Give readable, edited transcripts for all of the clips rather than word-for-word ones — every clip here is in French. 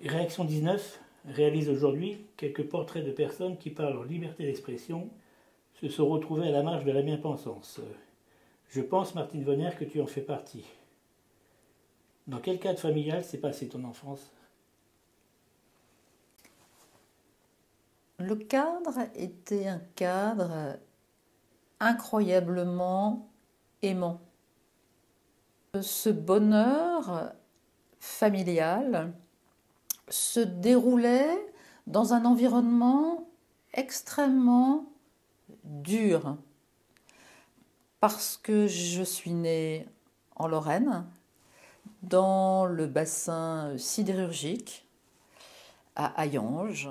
Réaction 19 réalise aujourd'hui quelques portraits de personnes qui, par leur liberté d'expression, se sont retrouvées à la marge de la bien-pensance. Je pense, Martine Vonner, que tu en fais partie. Dans quel cadre familial s'est passée ton enfance? Le cadre était un cadre incroyablement aimant. Ce bonheur familial se déroulait dans un environnement extrêmement dur. Parce que je suis née en Lorraine, dans le bassin sidérurgique, à Hayange.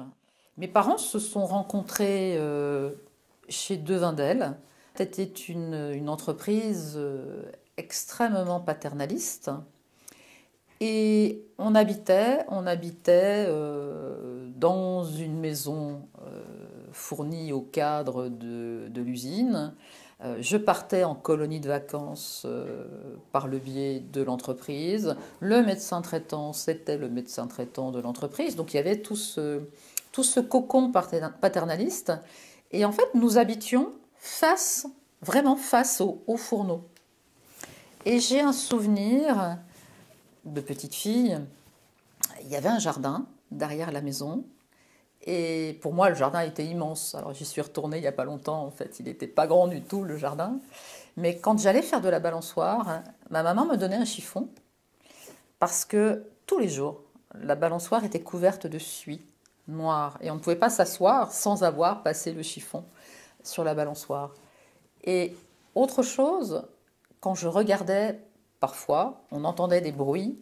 Mes parents se sont rencontrés chez Devindel. C'était une entreprise extrêmement paternaliste. Et on habitait dans une maison fournie au cadre de l'usine. Je partais en colonie de vacances par le biais de l'entreprise. Le médecin traitant, c'était le médecin traitant de l'entreprise. Donc il y avait tout ce cocon paternaliste. Et en fait, nous habitions vraiment face au fourneau. Et j'ai un souvenir de petite fille. Il y avait un jardin derrière la maison. Et pour moi, le jardin était immense. Alors j'y suis retournée il n'y a pas longtemps. En fait, il n'était pas grand du tout, le jardin. Mais quand j'allais faire de la balançoire, ma maman me donnait un chiffon. Parce que tous les jours, la balançoire était couverte de suie noire. Et on ne pouvait pas s'asseoir sans avoir passé le chiffon sur la balançoire. Et autre chose, quand je regardais, parfois, on entendait des bruits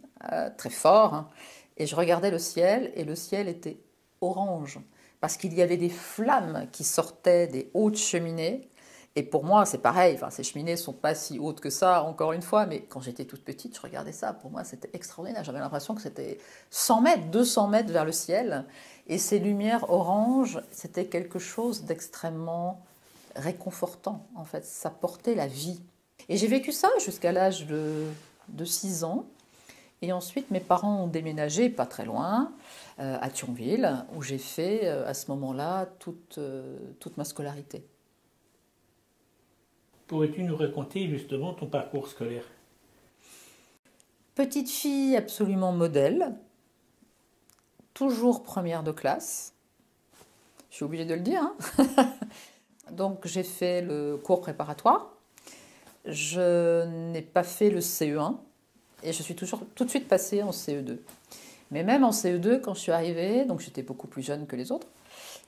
très forts. Hein, et je regardais le ciel, et le ciel était orange, parce qu'il y avait des flammes qui sortaient des hautes cheminées. Et pour moi, c'est pareil, enfin, ces cheminées ne sont pas si hautes que ça, encore une fois, mais quand j'étais toute petite, je regardais ça. Pour moi, c'était extraordinaire. J'avais l'impression que c'était 100 mètres, 200 mètres vers le ciel. Et ces lumières oranges, c'était quelque chose d'extrêmement réconfortant, en fait. Ça portait la vie. Et j'ai vécu ça jusqu'à l'âge de 6 ans. Et ensuite, mes parents ont déménagé, pas très loin, à Thionville, où j'ai fait, à ce moment-là, toute ma scolarité. Pourrais-tu nous raconter justement ton parcours scolaire? Petite fille absolument modèle, toujours première de classe. Je suis obligée de le dire. Hein. Donc j'ai fait le cours préparatoire. Je n'ai pas fait le CE1 et je suis tout de suite passée en CE2. Mais même en CE2, quand je suis arrivée, donc j'étais beaucoup plus jeune que les autres,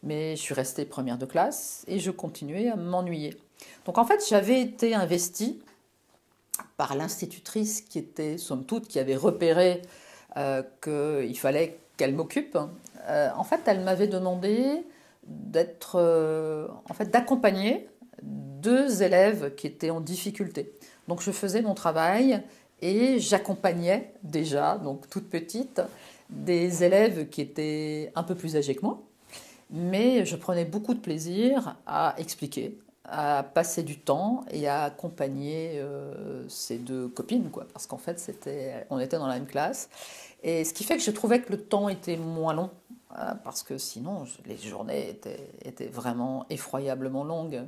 mais je suis restée première de classe et je continuais à m'ennuyer. Donc en fait, j'avais été investie par l'institutrice qui était, somme toute, qui avait repéré qu'il fallait qu'elle m'occupe. En fait, elle m'avait demandé d'accompagner 2 élèves qui étaient en difficulté. Donc je faisais mon travail et j'accompagnais déjà, donc toute petite, des élèves qui étaient un peu plus âgés que moi. Mais je prenais beaucoup de plaisir à expliquer, à passer du temps et à accompagner ces 2 copines, quoi, parce qu'en fait, on était dans la même classe. Et ce qui fait que je trouvais que le temps était moins long, parce que sinon, les journées étaient vraiment effroyablement longues.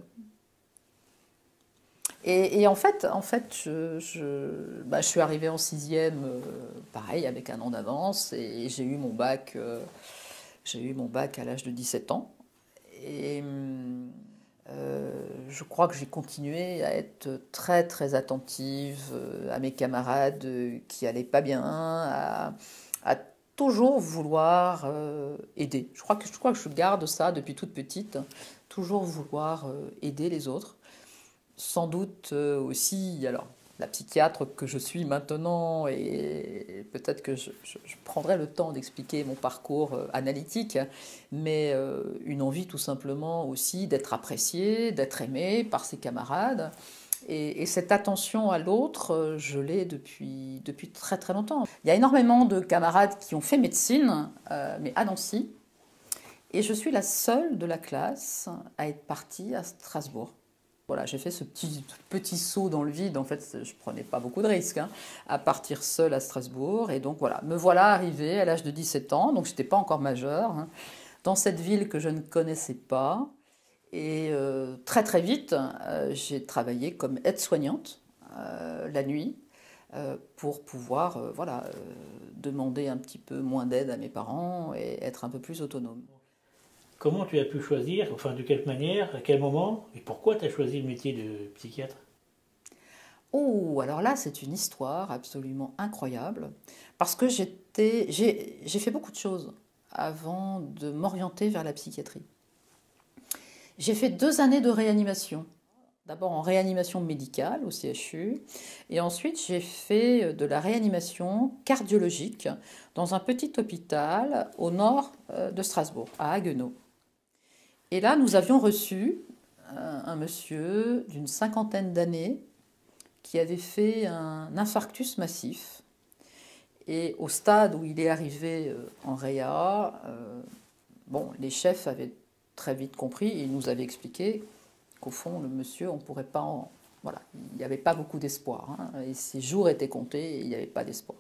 Et en fait, je suis arrivée en 6e, pareil, avec un an d'avance, et j'ai eu mon bac à l'âge de 17 ans. Et je crois que j'ai continué à être très très attentive à mes camarades qui allaient pas bien, à toujours vouloir aider. Je crois que je garde ça depuis toute petite, toujours vouloir aider les autres. Sans doute aussi, alors la psychiatre que je suis maintenant, et peut-être que je prendrai le temps d'expliquer mon parcours analytique, mais une envie tout simplement aussi d'être appréciée, d'être aimée par ses camarades. Et cette attention à l'autre, je l'ai depuis très très longtemps. Il y a énormément de camarades qui ont fait médecine, mais à Nancy. Et je suis la seule de la classe à être partie à Strasbourg. Voilà, j'ai fait ce petit saut dans le vide. En fait, je ne prenais pas beaucoup de risques à partir seule à Strasbourg. Et donc voilà, me voilà arrivée à l'âge de 17 ans, donc je n'étais pas encore majeure, dans cette ville que je ne connaissais pas. Et très très vite, j'ai travaillé comme aide-soignante la nuit pour pouvoir voilà, demander un petit peu moins d'aide à mes parents et être un peu plus autonome. Comment tu as pu choisir, enfin de quelle manière, à quel moment, et pourquoi tu as choisi le métier de psychiatre? Oh, alors là, c'est une histoire absolument incroyable, parce que j'ai fait beaucoup de choses avant de m'orienter vers la psychiatrie. J'ai fait 2 années de réanimation. D'abord en réanimation médicale au CHU, et ensuite j'ai fait de la réanimation cardiologique dans un petit hôpital au nord de Strasbourg, à Haguenau. Et là, nous avions reçu un monsieur d'une 50aine d'années qui avait fait un infarctus massif. Et au stade où il est arrivé en réa, bon, les chefs avaient très vite compris et ils nous avaient expliqué qu'au fond, le monsieur, on ne pourrait pas en... Voilà, il n'y avait pas beaucoup d'espoir. Et ses jours étaient comptés et il n'y avait pas d'espoir.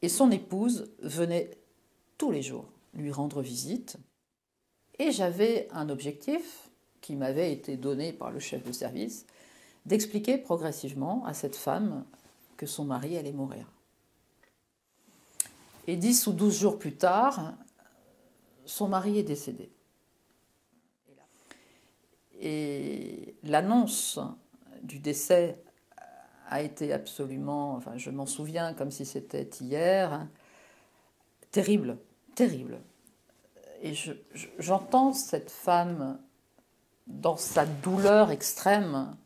Et son épouse venait tous les jours lui rendre visite. Et j'avais un objectif qui m'avait été donné par le chef de service, d'expliquer progressivement à cette femme que son mari allait mourir. Et 10 ou 12 jours plus tard, son mari est décédé. Et l'annonce du décès a été absolument, enfin je m'en souviens comme si c'était hier, terrible, terrible. Et j'entends cette femme dans sa douleur extrême.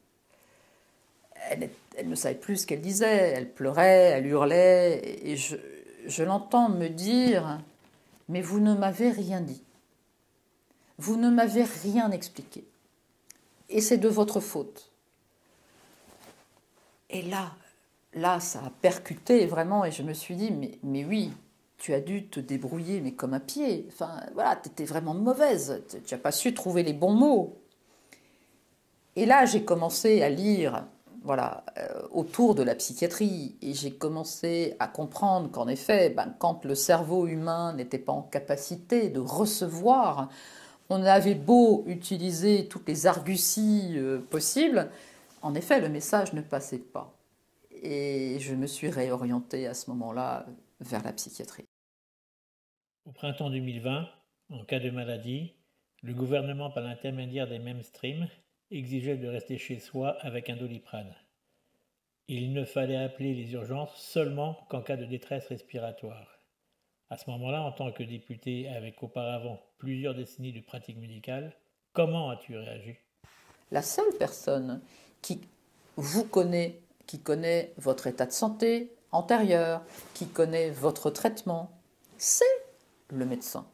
Elle ne savait plus ce qu'elle disait, elle pleurait, elle hurlait, et je l'entends me dire « Mais vous ne m'avez rien dit, vous ne m'avez rien expliqué, et c'est de votre faute. » Et là, ça a percuté vraiment, et je me suis dit « Mais oui, tu as dû te débrouiller, mais comme un pied. Enfin, voilà, tu étais vraiment mauvaise, tu n'as pas su trouver les bons mots. » Et là, j'ai commencé à lire voilà, autour de la psychiatrie, et j'ai commencé à comprendre qu'en effet, quand le cerveau humain n'était pas en capacité de recevoir, on avait beau utiliser toutes les arguties possibles, en effet, le message ne passait pas. Et je me suis réorientée à ce moment-là vers la psychiatrie. Au printemps 2020, en cas de maladie, le gouvernement, par l'intermédiaire des mainstream, exigeait de rester chez soi avec un Doliprane. Il ne fallait appeler les urgences seulement qu'en cas de détresse respiratoire. À ce moment-là, en tant que député avec auparavant plusieurs décennies de pratique médicale, comment as-tu réagi? La seule personne qui vous connaît, qui connaît votre état de santé antérieur, qui connaît votre traitement, c'est le médecin.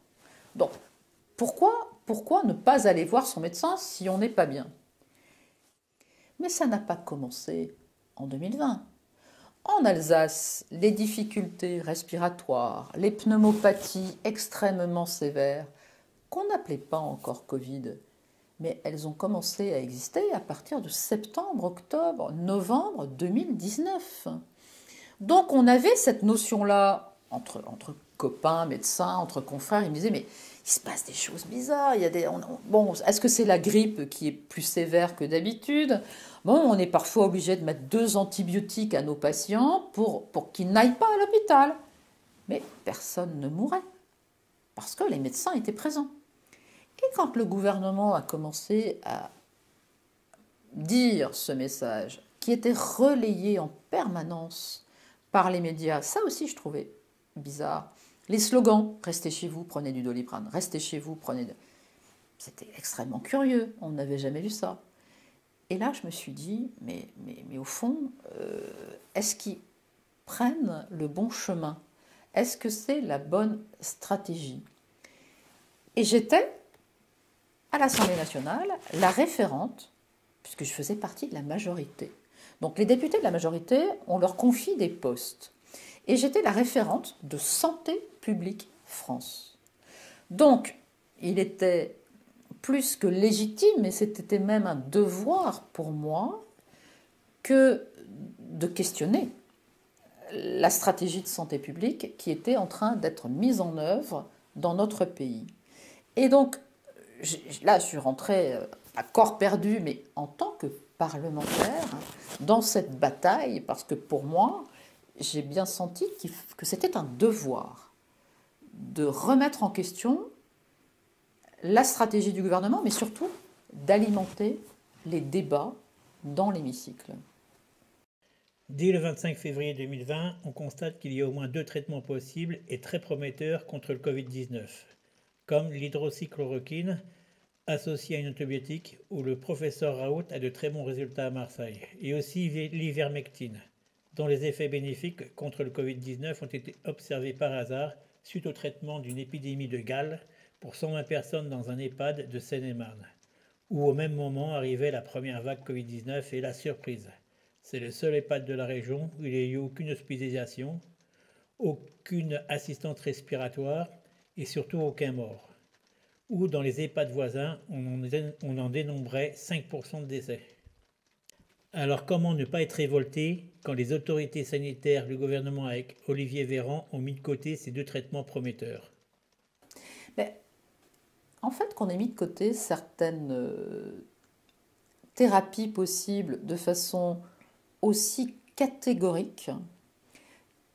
Donc, pourquoi ne pas aller voir son médecin si on n'est pas bien? Mais ça n'a pas commencé en 2020. En Alsace, les difficultés respiratoires, les pneumopathies extrêmement sévères, qu'on n'appelait pas encore Covid, mais elles ont commencé à exister à partir de septembre, octobre, novembre 2019. Donc on avait cette notion-là entre copains, médecins, entre confrères. Ils me disaient, mais il se passe des choses bizarres. Il y a bon, est-ce que c'est la grippe qui est plus sévère que d'habitude? Bon, on est parfois obligé de mettre 2 antibiotiques à nos patients pour qu'ils n'aillent pas à l'hôpital. Mais personne ne mourait parce que les médecins étaient présents. Et quand le gouvernement a commencé à dire ce message, qui était relayé en permanence par les médias, ça aussi je trouvais bizarre. Les slogans, restez chez vous, prenez du Doliprane, restez chez vous, prenez... C'était extrêmement curieux, on n'avait jamais vu ça. Et là, je me suis dit, mais au fond, est-ce qu'ils prennent le bon chemin? Est-ce que c'est la bonne stratégie? Et j'étais, à l'Assemblée nationale, la référente, puisque je faisais partie de la majorité. Donc les députés de la majorité, on leur confie des postes. Et j'étais la référente de Santé publique France. Donc, il était plus que légitime, et c'était même un devoir pour moi, que de questionner la stratégie de santé publique qui était en train d'être mise en œuvre dans notre pays. Et donc, là, je suis rentrée à corps perdu, mais en tant que parlementaire, dans cette bataille, parce que pour moi, j'ai bien senti que c'était un devoir de remettre en question la stratégie du gouvernement, mais surtout d'alimenter les débats dans l'hémicycle. Dès le 25 février 2020, on constate qu'il y a au moins 2 traitements possibles et très prometteurs contre le Covid-19, comme l'hydroxychloroquine, associé à une antibiotique, où le professeur Raoult a de très bons résultats à Marseille, et aussi l'ivermectine, dont les effets bénéfiques contre le Covid-19 ont été observés par hasard suite au traitement d'une épidémie de Galles pour 120 personnes dans un EHPAD de Seine-et-Marne, où au même moment arrivait la première vague Covid-19 et la surprise. C'est le seul EHPAD de la région où il n'y a eu aucune hospitalisation, aucune assistance respiratoire et surtout aucun mort. Ou dans les EHPAD voisins, on en dénombrait 5% de décès. Alors comment ne pas être révolté quand les autorités sanitaires, le gouvernement avec Olivier Véran ont mis de côté ces 2 traitements prometteurs? Mais, en fait, qu'on ait mis de côté certaines thérapies possibles de façon aussi catégorique,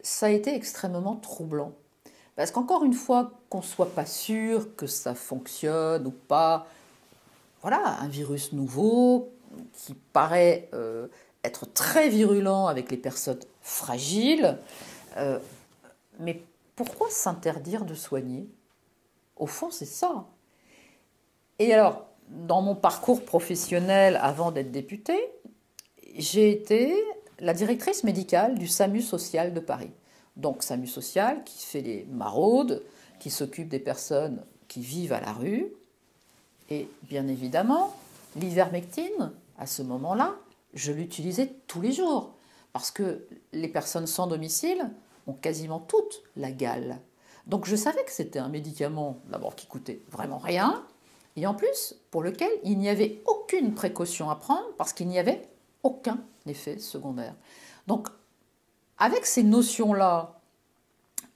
ça a été extrêmement troublant. Parce qu'encore une fois, qu'on ne soit pas sûr que ça fonctionne ou pas, voilà, un virus nouveau qui paraît être très virulent avec les personnes fragiles, mais pourquoi s'interdire de soigner? Au fond, c'est ça. Et alors, dans mon parcours professionnel avant d'être députée, j'ai été la directrice médicale du SAMU social de Paris. Donc SAMU social qui fait les maraudes, qui s'occupe des personnes qui vivent à la rue. Et bien évidemment, l'ivermectine, à ce moment-là, je l'utilisais tous les jours. Parce que les personnes sans domicile ont quasiment toutes la gale. Donc je savais que c'était un médicament, d'abord, qui coûtait vraiment rien, et en plus, pour lequel il n'y avait aucune précaution à prendre, parce qu'il n'y avait aucun effet secondaire. Donc, avec ces notions-là,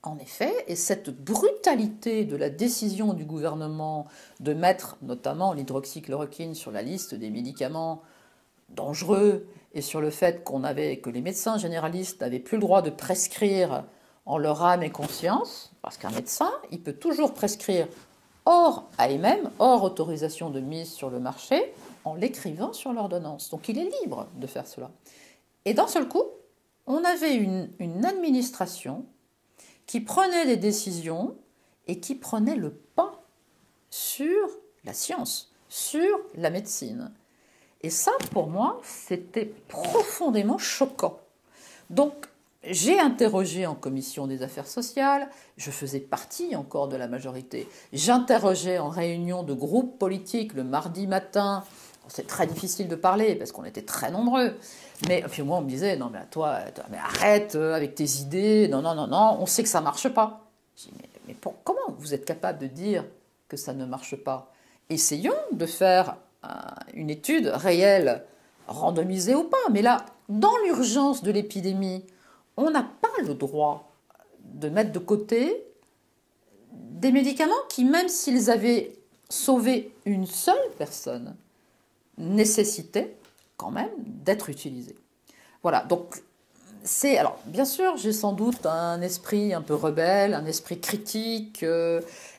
en effet, et cette brutalité de la décision du gouvernement de mettre notamment l'hydroxychloroquine sur la liste des médicaments dangereux, et sur le fait que les médecins généralistes n'avaient plus le droit de prescrire en leur âme et conscience, parce qu'un médecin, il peut toujours prescrire hors AMM, hors autorisation de mise sur le marché, en l'écrivant sur l'ordonnance. Donc il est libre de faire cela. Et d'un seul coup, on avait une administration qui prenait des décisions et qui prenait le pas sur la science, sur la médecine. Et ça, pour moi, c'était profondément choquant. Donc, j'ai interrogé en commission des affaires sociales, je faisais partie encore de la majorité, j'interrogeais en réunion de groupes politiques le mardi matin. C'est très difficile de parler parce qu'on était très nombreux. Mais puis moi, on me disait, non mais toi mais arrête avec tes idées, non, on sait que ça ne marche pas. Je dis, mais comment vous êtes capable de dire que ça ne marche pas? Essayons de faire une étude réelle, randomisée ou pas. Mais là, dans l'urgence de l'épidémie, on n'a pas le droit de mettre de côté des médicaments qui, même s'ils avaient sauvé une seule personne, nécessitaient quand même d'être utilisés. Voilà, donc alors bien sûr, j'ai sans doute un esprit un peu rebelle, un esprit critique,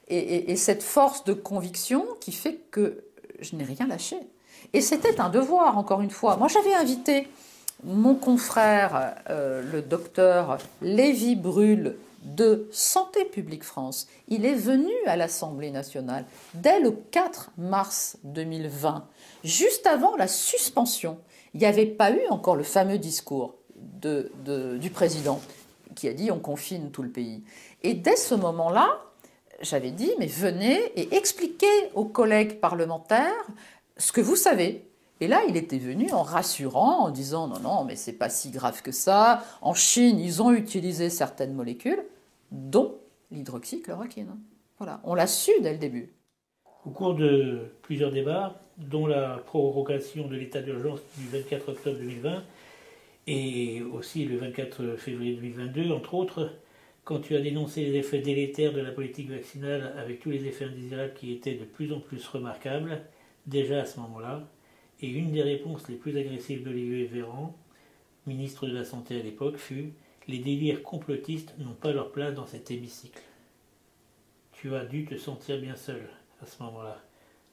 et cette force de conviction qui fait que je n'ai rien lâché. Et c'était un devoir, encore une fois. Moi, j'avais invité mon confrère, le docteur Lévy Brul de Santé publique France. Il est venu à l'Assemblée nationale dès le 4 mars 2020, juste avant la suspension. Il n'y avait pas eu encore le fameux discours du président qui a dit on confine tout le pays. Et dès ce moment-là, j'avais dit mais venez et expliquez aux collègues parlementaires ce que vous savez. Et là, il était venu en rassurant, en disant non, mais c'est pas si grave que ça. En Chine, ils ont utilisé certaines molécules, dont l'hydroxychloroquine. Voilà, on l'a su dès le début. Au cours de plusieurs débats, dont la prorogation de l'état d'urgence du 24 octobre 2020 et aussi le 24 février 2022, entre autres, quand tu as dénoncé les effets délétères de la politique vaccinale avec tous les effets indésirables qui étaient de plus en plus remarquables, déjà à ce moment-là, et une des réponses les plus agressives d'Olivier Véran, ministre de la Santé à l'époque, fut « Les délires complotistes n'ont pas leur place dans cet hémicycle ». Tu as dû te sentir bien seul à ce moment-là.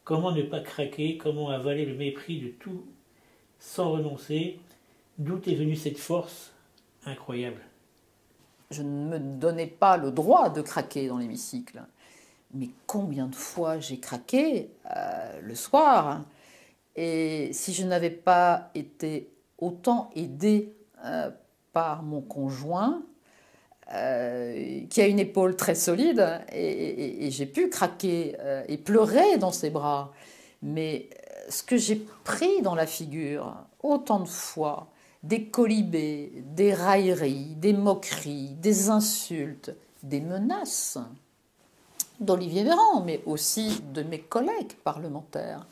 Comment ne pas craquer, comment avaler le mépris de tout sans renoncer? D'où est venue cette force incroyable? Je ne me donnais pas le droit de craquer dans l'hémicycle. Mais combien de fois j'ai craqué le soir? Et si je n'avais pas été autant aidée par mon conjoint, qui a une épaule très solide, et j'ai pu craquer et pleurer dans ses bras. Mais ce que j'ai pris dans la figure, autant de fois, des colibés, des railleries, des moqueries, des insultes, des menaces d'Olivier Véran, mais aussi de mes collègues parlementaires.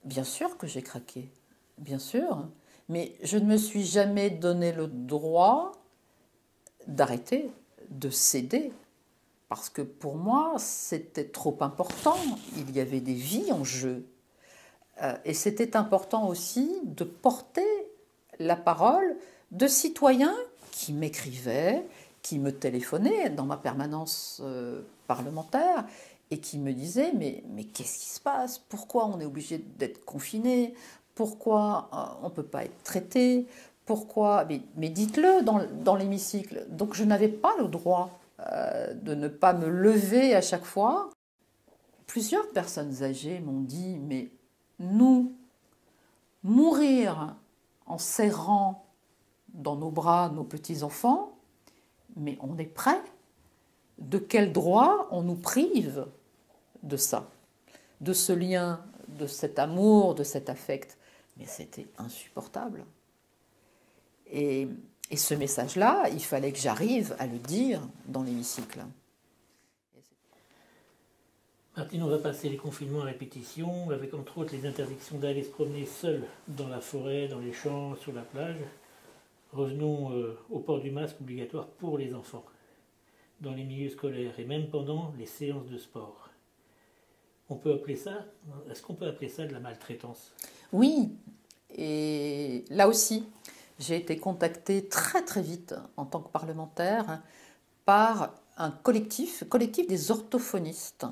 Bien sûr que j'ai craqué, bien sûr, mais je ne me suis jamais donné le droit d'arrêter, de céder, parce que pour moi, c'était trop important, il y avait des vies en jeu. Et c'était important aussi de porter la parole de citoyens qui m'écrivaient, qui me téléphonaient dans ma permanence parlementaire et qui me disaient mais qu'est-ce qui se passe? Pourquoi on est obligé d'être confiné? Pourquoi on ne peut pas être traité? Pourquoi? Mais dites-le dans l'hémicycle. Donc je n'avais pas le droit de ne pas me lever à chaque fois. Plusieurs personnes âgées m'ont dit mais nous, mourir en serrant dans nos bras nos petits-enfants, mais on est prêt. De quel droit on nous prive de ça, de ce lien, de cet amour, de cet affect? Mais c'était insupportable. Et ce message-là, il fallait que j'arrive à le dire dans l'hémicycle. Martine, on va passer les confinements à répétition, avec entre autres les interdictions d'aller se promener seul dans la forêt, dans les champs, sur la plage. Revenons au port du masque obligatoire pour les enfants, dans les milieux scolaires et même pendant les séances de sport. On peut appeler ça, est-ce qu'on peut appeler ça de la maltraitance? Oui, et là aussi, j'ai été contactée très très vite en tant que parlementaire par un collectif des orthophonistes,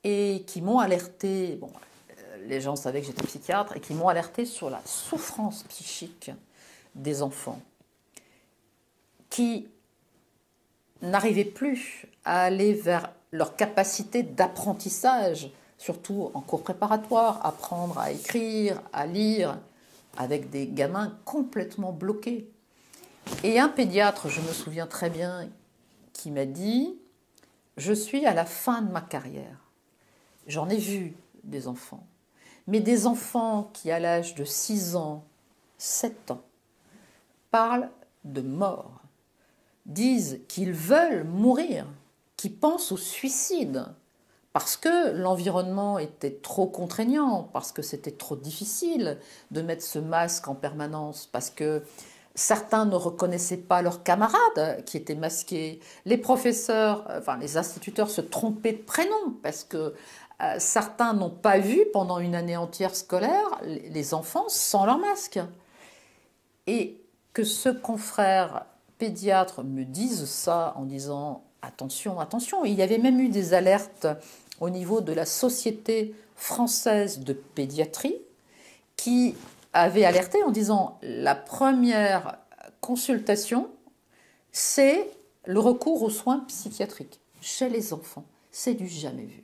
et qui m'ont alerté, bon, les gens savaient que j'étais psychiatre, et qui m'ont alerté sur la souffrance psychique des enfants qui n'arrivaient plus à aller vers leur capacité d'apprentissage, surtout en cours préparatoire, apprendre à écrire, à lire, avec des gamins complètement bloqués. Et un pédiatre, je me souviens très bien, qui m'a dit « Je suis à la fin de ma carrière. J'en ai vu des enfants, mais des enfants qui, à l'âge de 6 ans, 7 ans, parlent de mort, disent qu'ils veulent mourir, qui pensent au suicide, parce que l'environnement était trop contraignant, parce que c'était trop difficile de mettre ce masque en permanence, parce que certains ne reconnaissaient pas leurs camarades qui étaient masqués, les professeurs, enfin les instituteurs se trompaient de prénom, parce que certains n'ont pas vu pendant une année entière scolaire les enfants sans leur masque. Et que ce confrère pédiatre me dise ça en disant « attention, attention ». Il y avait même eu des alertes au niveau de la Société française de pédiatrie qui avait alerté en disant « la première consultation, c'est le recours aux soins psychiatriques chez les enfants. C'est du jamais vu ».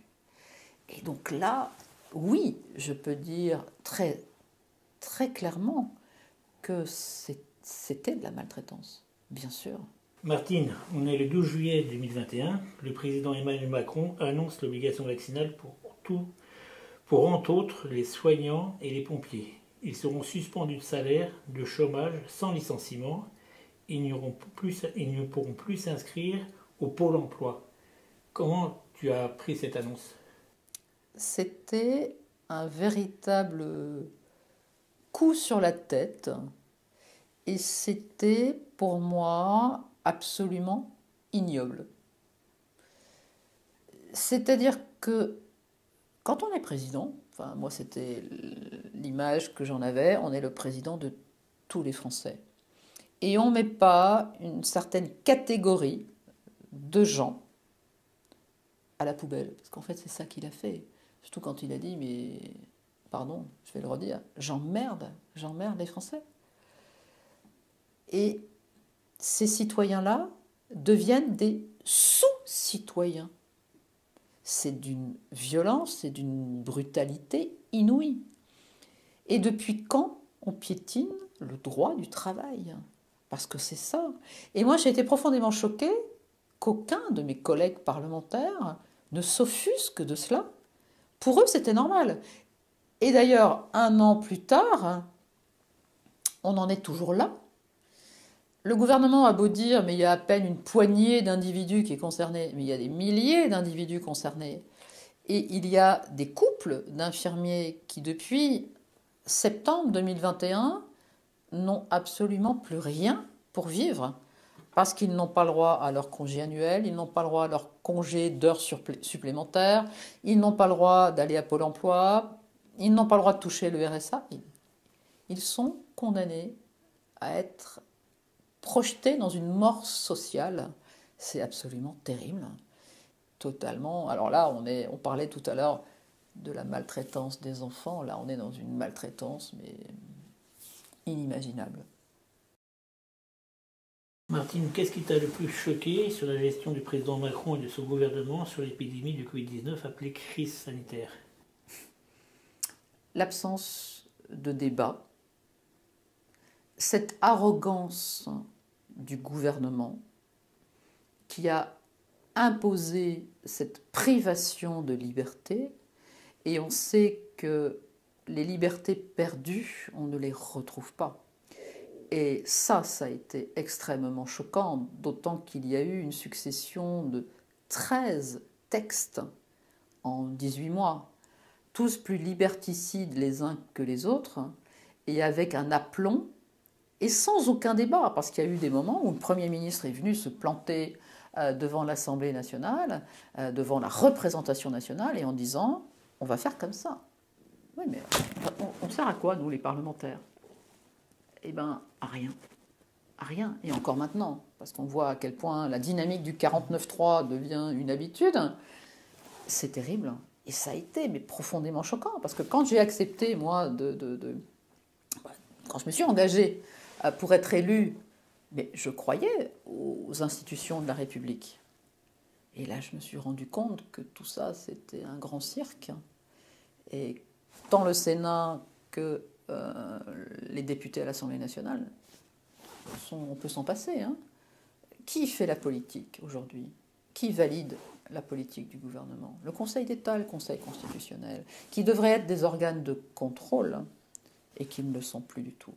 Et donc là, oui, je peux dire très, très clairement que c'était de la maltraitance, bien sûr. Martine, on est le 12 juillet 2021. Le président Emmanuel Macron annonce l'obligation vaccinale pour entre autres les soignants et les pompiers. Ils seront suspendus de salaire, de chômage, sans licenciement. Ils ne pourront plus s'inscrire au Pôle emploi. Comment tu as pris cette annonce? c'était un véritable coup sur la tête et c'était pour moi absolument ignoble. C'est-à-dire que quand on est président, enfin moi c'était l'image que j'en avais, on est le président de tous les Français. Et on ne met pas une certaine catégorie de gens à la poubelle. Parce qu'en fait c'est ça qu'il a fait. Surtout quand il a dit, mais pardon, je vais le redire, j'emmerde les Français. Et ces citoyens-là deviennent des sous-citoyens. C'est d'une violence, c'est d'une brutalité inouïe. Et depuis quand on piétine le droit du travail? Parce que c'est ça. Et moi, j'ai été profondément choquée qu'aucun de mes collègues parlementaires ne s'offusque de cela. Pour eux, c'était normal. Et d'ailleurs, 1 an plus tard, on en est toujours là. Le gouvernement a beau dire, mais il y a à peine une poignée d'individus qui est concernée, mais il y a des milliers d'individus concernés. Et il y a des couples d'infirmiers qui, depuis septembre 2021, n'ont absolument plus rien pour vivre. Parce qu'ils n'ont pas le droit à leur congé annuel, ils n'ont pas le droit à leur congé d'heures supplémentaires, ils n'ont pas le droit d'aller à Pôle emploi, ils n'ont pas le droit de toucher le RSA. Ils sont condamnés à être projetés dans une mort sociale. C'est absolument terrible. Totalement. Alors là, on parlait tout à l'heure de la maltraitance des enfants. Là, on est dans une maltraitance, mais inimaginable. Martine, qu'est-ce qui t'a le plus choqué sur la gestion du président Macron et de son gouvernement sur l'épidémie du Covid-19 appelée crise sanitaire? L'absence de débat, cette arrogance du gouvernement qui a imposé cette privation de liberté, et on sait que les libertés perdues, on ne les retrouve pas. Et ça a été extrêmement choquant, d'autant qu'il y a eu une succession de 13 textes en 18 mois, tous plus liberticides les uns que les autres, et avec un aplomb, et sans aucun débat, parce qu'il y a eu des moments où le Premier ministre est venu se planter devant l'Assemblée nationale, devant la représentation nationale, et en disant « on va faire comme ça ». Oui, mais on sert à quoi, nous, les parlementaires? Eh bien, à rien. À rien. Et encore maintenant, parce qu'on voit à quel point la dynamique du 49.3 devient une habitude, c'est terrible. Et ça a été mais profondément choquant, parce que quand j'ai accepté, moi, quand je me suis engagée pour être élue, mais je croyais aux institutions de la République. Et là, je me suis rendu compte que tout ça, c'était un grand cirque. Et tant le Sénat que les députés à l'Assemblée nationale, on peut s'en passer. Hein. Qui fait la politique aujourd'hui? Qui valide la politique du gouvernement? Le Conseil d'État, le Conseil constitutionnel, qui devraient être des organes de contrôle et qui ne le sont plus du tout.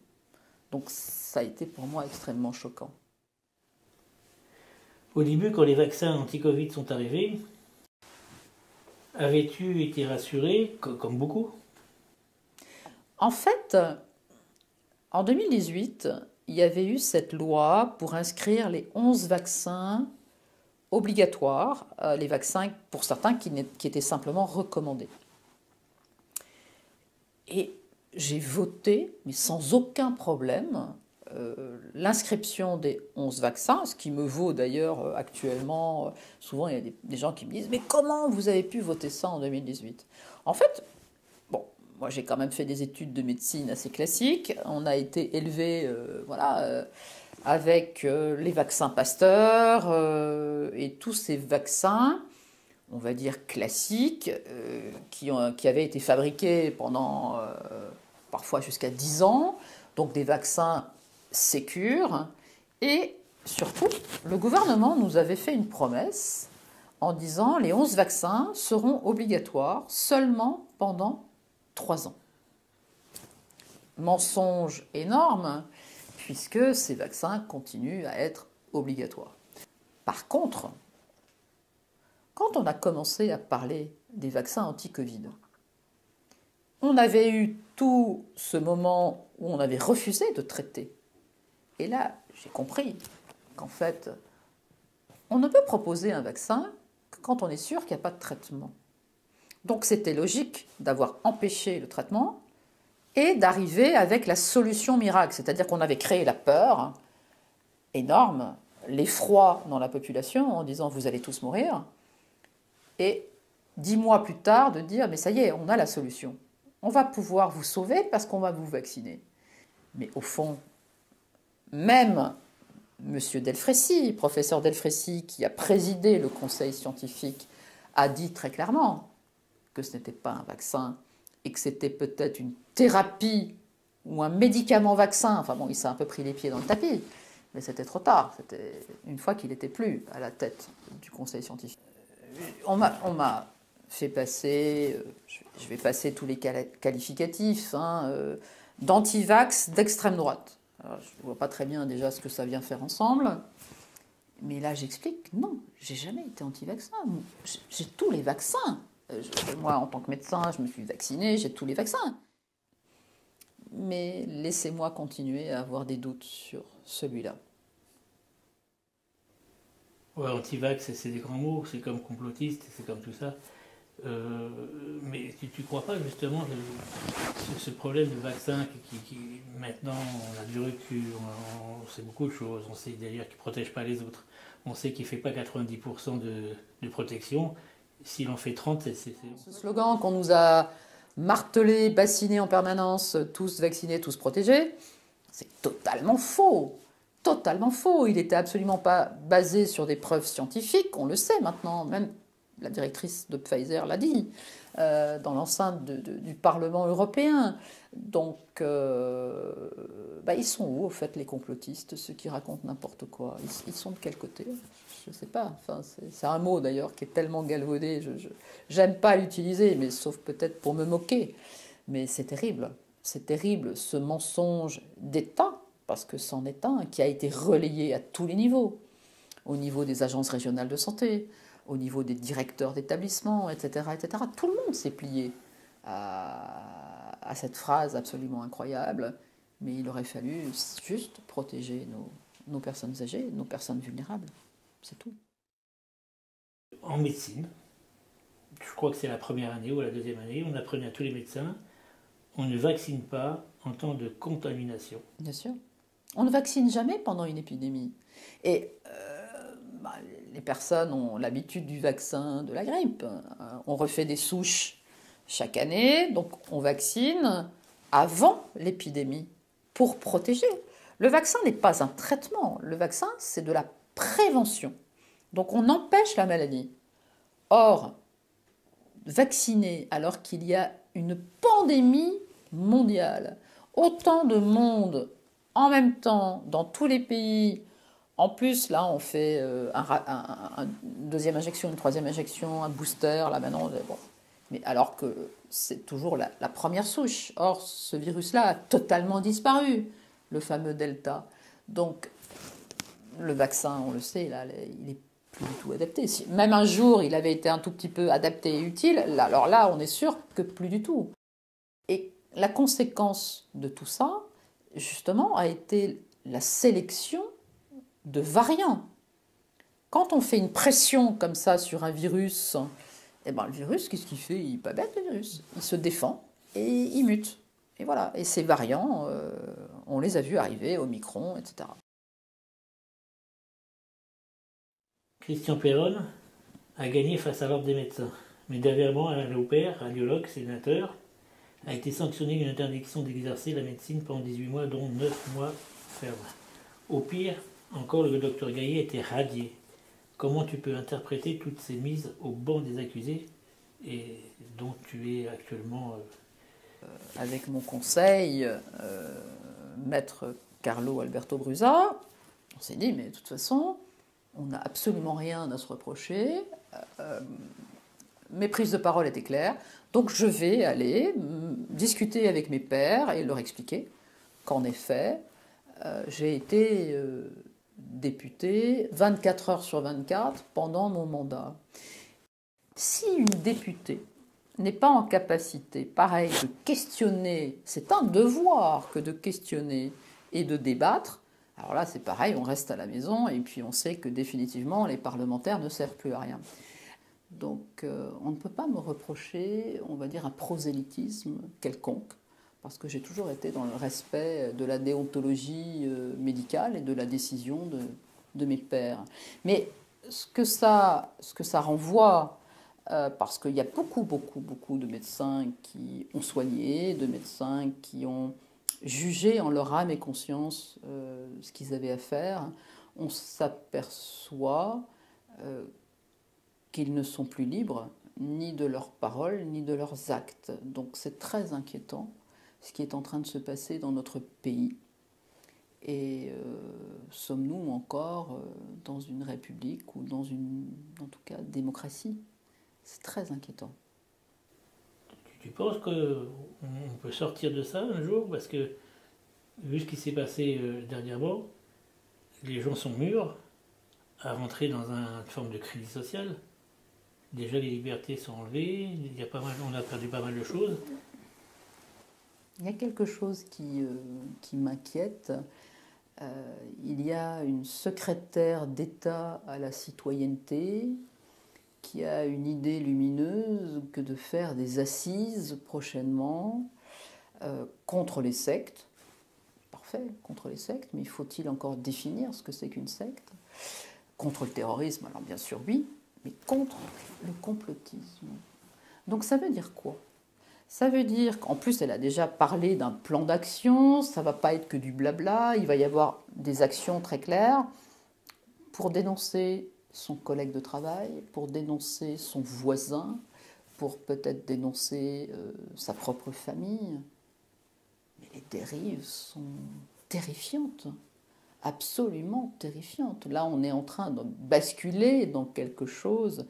Donc ça a été pour moi extrêmement choquant. Au début, quand les vaccins anti-Covid sont arrivés, avais-tu été rassurée, comme beaucoup? En fait, en 2018, il y avait eu cette loi pour inscrire les 11 vaccins obligatoires, les vaccins pour certains qui étaient simplement recommandés. Et j'ai voté, mais sans aucun problème, l'inscription des 11 vaccins, ce qui me vaut d'ailleurs actuellement, souvent il y a des gens qui me disent « Mais comment vous avez pu voter ça en 2018 ?» En fait, bon, moi j'ai quand même fait des études de médecine assez classiques, on a été élevé avec les vaccins Pasteur et tous ces vaccins, on va dire classiques, qui avaient été fabriqués pendant parfois jusqu'à 10 ans, donc des vaccins sécures. Et surtout, le gouvernement nous avait fait une promesse en disant les 11 vaccins seront obligatoires seulement pendant 3 ans. Mensonge énorme, puisque ces vaccins continuent à être obligatoires. Par contre, Quand on a commencé à parler des vaccins anti-Covid, on avait eu tout ce moment où on avait refusé de traiter. Et là, j'ai compris qu'en fait, on ne peut proposer un vaccin que quand on est sûr qu'il n'y a pas de traitement. Donc c'était logique d'avoir empêché le traitement et d'arriver avec la solution miracle. C'est-à-dire qu'on avait créé la peur énorme, l'effroi dans la population en disant vous allez tous mourir. Et 10 mois plus tard de dire mais ça y est, on a la solution. On va pouvoir vous sauver parce qu'on va vous vacciner. Mais au fond, même M. Delfrécy, professeur Delfrécy, qui a présidé le conseil scientifique, a dit très clairement que ce n'était pas un vaccin et que c'était peut-être une thérapie ou un médicament vaccin. Enfin bon, il s'est un peu pris les pieds dans le tapis, mais c'était trop tard. C'était une fois qu'il n'était plus à la tête du conseil scientifique. On m'a fait passer, je vais passer tous les qualificatifs, d'anti-vax d'extrême droite. Alors, je ne vois pas très bien déjà ce que ça vient faire ensemble. Mais là, j'explique, non, j'ai jamais été anti-vaccin. J'ai tous les vaccins. Moi, en tant que médecin, je me suis vaccinée, j'ai tous les vaccins. Mais laissez-moi continuer à avoir des doutes sur celui-là. Ouais, anti-vax, c'est des grands mots, c'est comme complotiste, c'est comme tout ça. Mais tu ne crois pas justement ce problème de vaccin qui maintenant on a du recul, on sait beaucoup de choses, on sait d'ailleurs qu'il ne protège pas les autres, on sait qu'il ne fait pas 90% de protection, s'il en fait 30, c'est... Ce slogan qu'on nous a martelé, bassiné en permanence, tous vaccinés, tous protégés, c'est totalement faux. Totalement faux. Il n'était absolument pas basé sur des preuves scientifiques, on le sait maintenant, même la directrice de Pfizer l'a dit, dans l'enceinte du Parlement européen. Donc, ils sont où, au fait, les complotistes, ceux qui racontent n'importe quoi? Ils sont de quel côté? Je ne sais pas. Enfin, c'est un mot, d'ailleurs, qui est tellement galvaudé. J'aime pas l'utiliser, mais sauf peut-être pour me moquer. Mais c'est terrible. C'est terrible, ce mensonge d'État, parce que c'en est un, qui a été relayé à tous les niveaux. Au niveau des agences régionales de santé, au niveau des directeurs d'établissement, etc., etc. Tout le monde s'est plié à cette phrase absolument incroyable, mais il aurait fallu juste protéger nos personnes âgées, nos personnes vulnérables. C'est tout. En médecine, je crois que c'est la première année ou la deuxième année, on apprenait à tous les médecins, on ne vaccine pas en temps de contamination. Bien sûr. On ne vaccine jamais pendant une épidémie. Et les personnes ont l'habitude du vaccin de la grippe. On refait des souches chaque année, donc on vaccine avant l'épidémie pour protéger. Le vaccin n'est pas un traitement, le vaccin c'est de la prévention. Donc on empêche la maladie. Or, vacciner alors qu'il y a une pandémie mondiale, autant de monde en même temps dans tous les pays. En plus, là, on fait une deuxième injection, une troisième injection, un booster, là maintenant. Bon. Mais alors que c'est toujours la première souche. Or, ce virus-là a totalement disparu, le fameux Delta. Donc, le vaccin, on le sait, là, il est plus du tout adapté. Si même un jour, il avait été un tout petit peu adapté et utile, alors là, on est sûr que plus du tout. Et la conséquence de tout ça, justement, a été la sélection de variants. Quand on fait une pression comme ça sur un virus, eh ben, le virus, qu'est-ce qu'il fait? Il n'est pas bête, le virus. Il se défend et il mute. Et voilà. Et ces variants, on les a vus arriver, Omicron, etc. Christian Perron a gagné face à l'ordre des médecins. Mais dernièrement, Alain Laupert, radiologue, sénateur, a été sanctionné d'une interdiction d'exercer la médecine pendant 18 mois, dont 9 mois ferme. Au pire, encore, le docteur Gaillet était radié. Comment tu peux interpréter toutes ces mises au banc des accusés et dont tu es actuellement... Avec mon conseil, maître Carlo Alberto Brusa, on s'est dit, mais de toute façon, on n'a absolument rien à se reprocher. Mes prises de parole étaient claires. Donc je vais aller discuter avec mes pairs et leur expliquer qu'en effet, j'ai été député 24 heures sur 24 pendant mon mandat. Si une députée n'est pas en capacité, pareil, de questionner, c'est un devoir que de questionner et de débattre, alors là c'est pareil, on reste à la maison et puis on sait que définitivement les parlementaires ne servent plus à rien. Donc on ne peut pas me reprocher, on va dire, un prosélytisme quelconque, parce que j'ai toujours été dans le respect de la déontologie médicale et de la décision de mes pairs. Mais ce que ça renvoie, parce qu'il y a beaucoup de médecins qui ont soigné, de médecins qui ont jugé en leur âme et conscience ce qu'ils avaient à faire, on s'aperçoit qu'ils ne sont plus libres ni de leurs paroles ni de leurs actes. Donc c'est très inquiétant ce qui est en train de se passer dans notre pays. Et sommes-nous encore dans une république ou dans une, en tout cas, démocratie? C'est très inquiétant. Tu penses qu'on peut sortir de ça un jour? Parce que, vu ce qui s'est passé dernièrement, les gens sont mûrs à rentrer dans une forme de crise sociale. Déjà, les libertés sont enlevées, on a perdu pas mal de choses. Il y a quelque chose qui m'inquiète. Il y a une secrétaire d'État à la citoyenneté qui a une idée lumineuse que de faire des assises prochainement contre les sectes. Parfait, contre les sectes, mais faut-il encore définir ce que c'est qu'une secte? Contre le terrorisme, alors bien sûr oui, mais contre le complotisme. Donc ça veut dire quoi? Ça veut dire qu'en plus elle a déjà parlé d'un plan d'action, ça ne va pas être que du blabla, il va y avoir des actions très claires pour dénoncer son collègue de travail, pour dénoncer son voisin, pour peut-être dénoncer sa propre famille. Mais les dérives sont terrifiantes, absolument terrifiantes. Là, on est en train de basculer dans quelque chose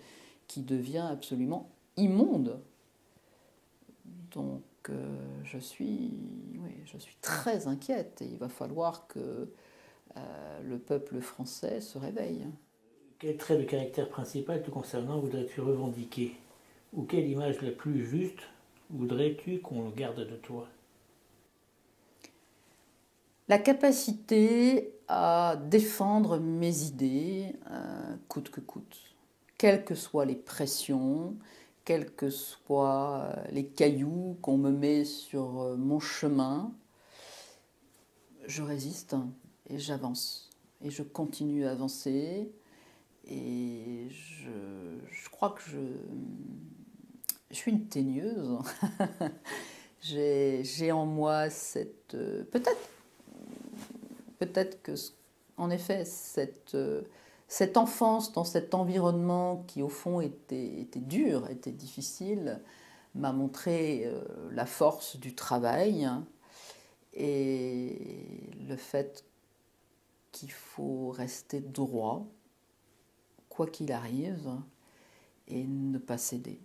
qui devient absolument immonde. Donc, je suis très inquiète et il va falloir que le peuple français se réveille. Quel trait de caractère principal te concernant voudrais-tu revendiquer? Ou quelle image la plus juste voudrais-tu qu'on garde de toi? La capacité à défendre mes idées coûte que coûte, quelles que soient les pressions, quels que soient les cailloux qu'on me met sur mon chemin, je résiste et j'avance. Et je continue à avancer. Et je crois que je suis une teigneuse. J'ai en moi cette... peut-être que, en effet, cette enfance dans cet environnement qui, au fond, était dur, était difficile, m'a montré la force du travail et le fait qu'il faut rester droit, quoi qu'il arrive, et ne pas céder.